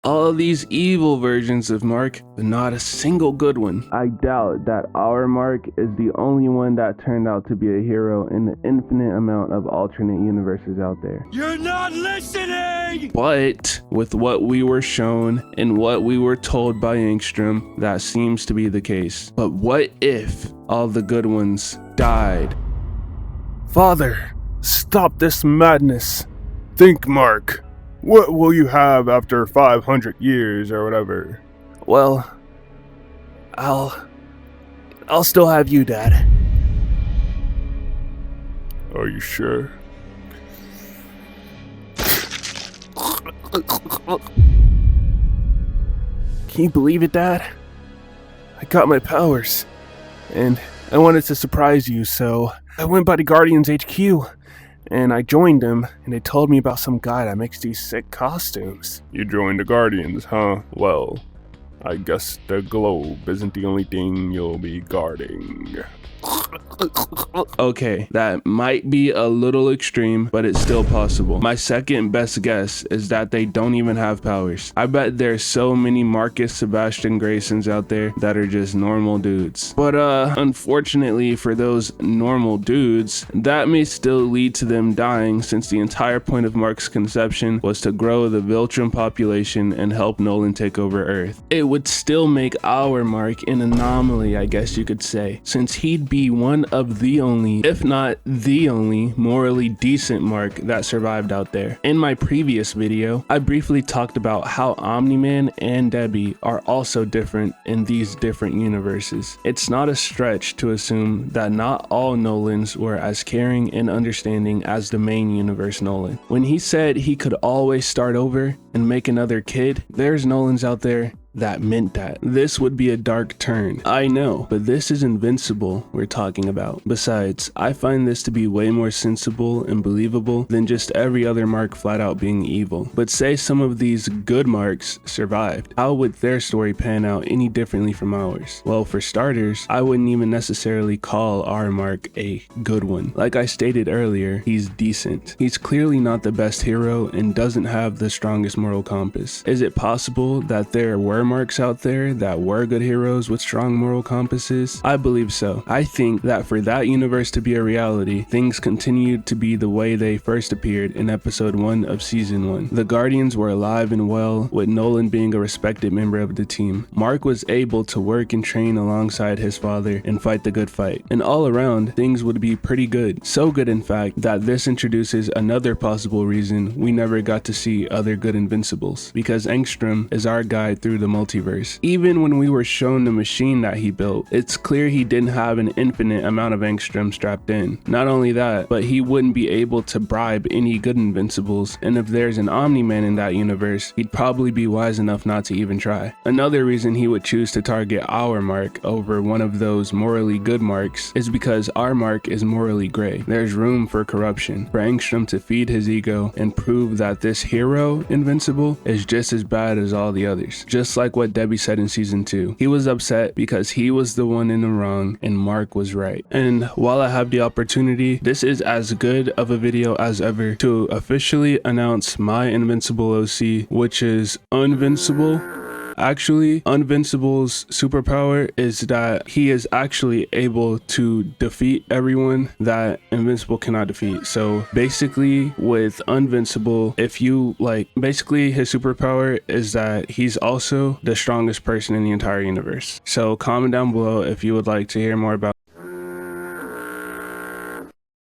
All these evil versions of Mark, but not a single good one. I doubt that our Mark is the only one that turned out to be a hero in the infinite amount of alternate universes out there. You're not listening! But with what we were shown and what we were told by Angstrom, that seems to be the case. But what if all the good ones died? Father, stop this madness. Think, Mark. What will you have after 500 years or whatever? Well, I'll still have you, Dad. Are you sure? Can you believe it, Dad? I got my powers, and I wanted to surprise you, so I went by the Guardians HQ. And I joined them, and they told me about some guy that makes these sick costumes. You joined the Guardians, huh? Well, I guess the globe isn't the only thing you'll be guarding. Okay, that might be a little extreme, but it's still possible. My second best guess is that they don't even have powers. I bet there's so many Marcus Sebastian Graysons out there that are just normal dudes. But unfortunately for those normal dudes, that may still lead to them dying, since the entire point of Mark's conception was to grow the Viltrum population and help Nolan take over Earth. It would still make our Mark an anomaly, I guess you could say, since he'd be one of the only, if not the only, morally decent Mark that survived out there. In my previous video, I briefly talked about how Omni-Man and Debbie are also different in these different universes. It's not a stretch to assume that not all Nolans were as caring and understanding as the main universe Nolan. When he said he could always start over and make another kid, there's Nolans out there that meant that. This would be a dark turn, I know, but this is Invincible we're talking about. Besides, I find this to be way more sensible and believable than just every other Mark flat out being evil. But say some of these good Marks survived, how would their story pan out any differently from ours? Well, for starters, I wouldn't even necessarily call our Mark a good one. Like I stated earlier, he's decent. He's clearly not the best hero and doesn't have the strongest moral compass. Is it possible that there were Marks out there that were good heroes with strong moral compasses? I believe so. I think that for that universe to be a reality, things continued to be the way they first appeared in episode 1 of season 1. The Guardians were alive and well, with Nolan being a respected member of the team. Mark was able to work and train alongside his father and fight the good fight. And all around, things would be pretty good. So good, in fact, that this introduces another possible reason we never got to see other good Invincibles. Because Angstrom is our guide through the multiverse. Even when we were shown the machine that he built, it's clear he didn't have an infinite amount of Angstrom strapped in. Not only that, but he wouldn't be able to bribe any good Invincibles, and if there's an Omni-Man in that universe, he'd probably be wise enough not to even try. Another reason he would choose to target our Mark over one of those morally good Marks is because our Mark is morally gray. There's room for corruption, for Angstrom to feed his ego and prove that this hero Invincible is just as bad as all the others. Just like what Debbie said in season 2. He was upset because he was the one in the wrong and Mark was right. And while I have the opportunity, this is as good of a video as ever to officially announce my Invincible OC, which is Invincible. Actually, Invincible's superpower is that he is actually able to defeat everyone that Invincible cannot defeat. So basically with Invincible, if you basically his superpower is that he's also the strongest person in the entire universe. So comment down below if you would like to hear more about.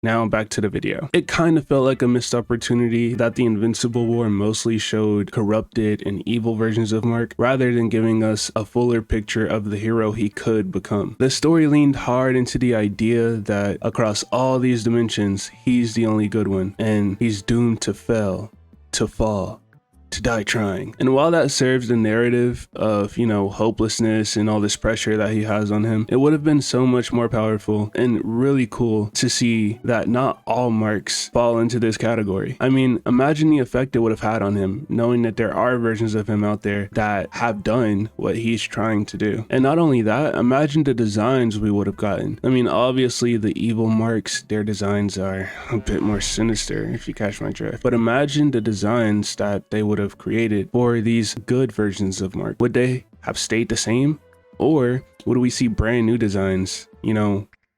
Now back to the video. It kind of felt like a missed opportunity that the Invincible War mostly showed corrupted and evil versions of Mark, rather than giving us a fuller picture of the hero he could become. The story leaned hard into the idea that across all these dimensions, he's the only good one, and he's doomed to fail, to fall, to die trying. And while that serves the narrative of, hopelessness and all this pressure that he has on him, it would have been so much more powerful and really cool to see that not all Marks fall into this category. I mean, imagine the effect it would have had on him, knowing that there are versions of him out there that have done what he's trying to do. And not only that, imagine the designs we would have gotten. I mean, obviously the evil Marks, their designs are a bit more sinister, if you catch my drift. But imagine the designs that they would have have created for these good versions of Mark? Would they have stayed the same? Or would we see brand new designs,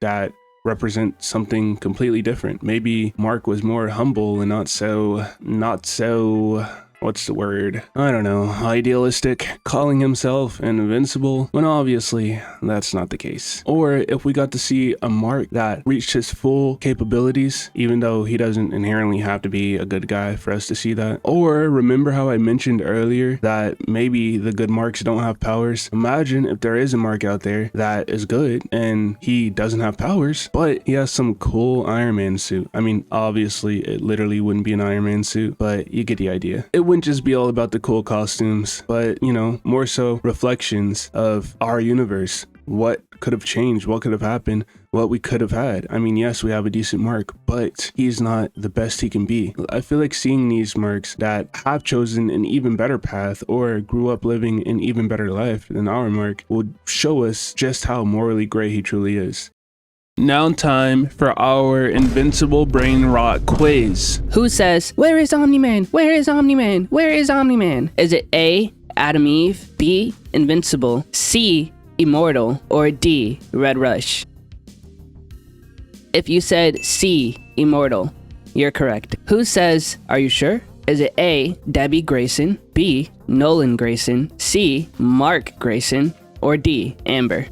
that represent something completely different? Maybe Mark was more humble and not so what's the word? I don't know, idealistic, calling himself invincible, when obviously that's not the case. Or if we got to see a Mark that reached his full capabilities, even though he doesn't inherently have to be a good guy for us to see that. Or remember how I mentioned earlier that maybe the good Marks don't have powers? Imagine if there is a Mark out there that is good and he doesn't have powers, but he has some cool Iron Man suit. I mean, obviously it literally wouldn't be an Iron Man suit, but you get the idea. It wouldn't just be all about the cool costumes, but more so reflections of our universe. What could have changed? What could have happened? What we could have had? I mean, yes, we have a decent Mark, but he's not the best he can be. I feel like seeing these Marks that have chosen an even better path or grew up living an even better life than our Mark would show us just how morally great he truly is. Now time for our Invincible Brain Rot quiz. Who says, "Where is Omni-Man? Where is Omni-Man? Where is Omni-Man?" Is it A, Adam Eve, B, Invincible, C, Immortal, or D, Red Rush? If you said C, Immortal, you're correct. Who says, "Are you sure?" Is it A, Debbie Grayson, B, Nolan Grayson, C, Mark Grayson, or D, Amber?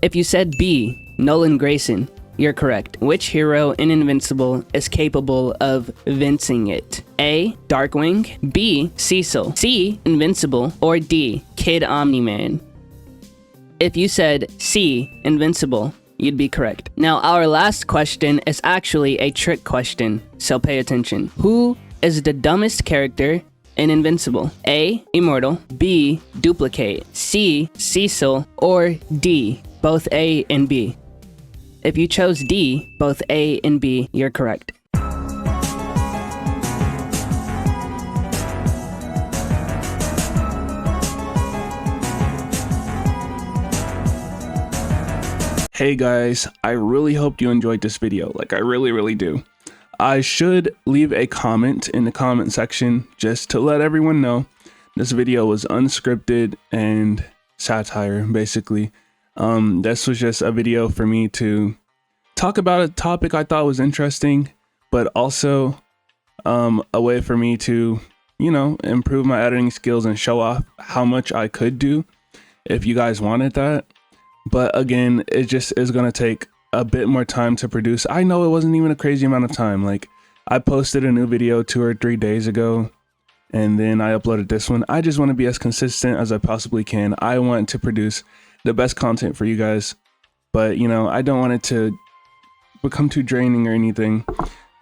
If you said B, Nolan Grayson, you're correct. Which hero in Invincible is capable of vincing it? A, Darkwing, B, Cecil, C, Invincible, or D, Kid Omni-Man? If you said C, Invincible, you'd be correct. Now, our last question is actually a trick question, so pay attention. Who is the dumbest character in Invincible? A, Immortal, B, Duplicate, C, Cecil, or D, both A and B? If you chose D, both A and B, you're correct. Hey guys, I really hope you enjoyed this video. Like, I really do. I should leave a comment in the comment section just to let everyone know this video was unscripted and satire, basically. This was just a video for me to talk about a topic I thought was interesting, but also a way for me to, improve my editing skills and show off how much I could do if you guys wanted that. But again, it just is going to take a bit more time to produce. I know it wasn't even a crazy amount of time. Like, I posted a new video 2 or 3 days ago, and then I uploaded this one. I just want to be as consistent as I possibly can. I want to produce the best content for you guys, but I don't want it to become too draining or anything.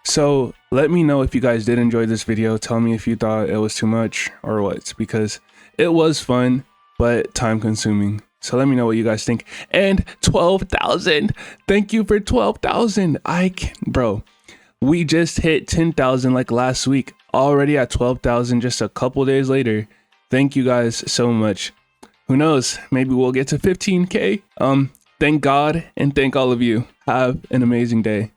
So let me know if you guys did enjoy this video. Tell me if you thought it was too much or what, because it was fun, but time consuming. So let me know what you guys think. And 12,000, thank you for 12,000. Bro, we just hit 10,000 like last week, already at 12,000 just a couple days later. Thank you guys so much. Who knows, maybe we'll get to 15K. Thank God and thank all of you. Have an amazing day.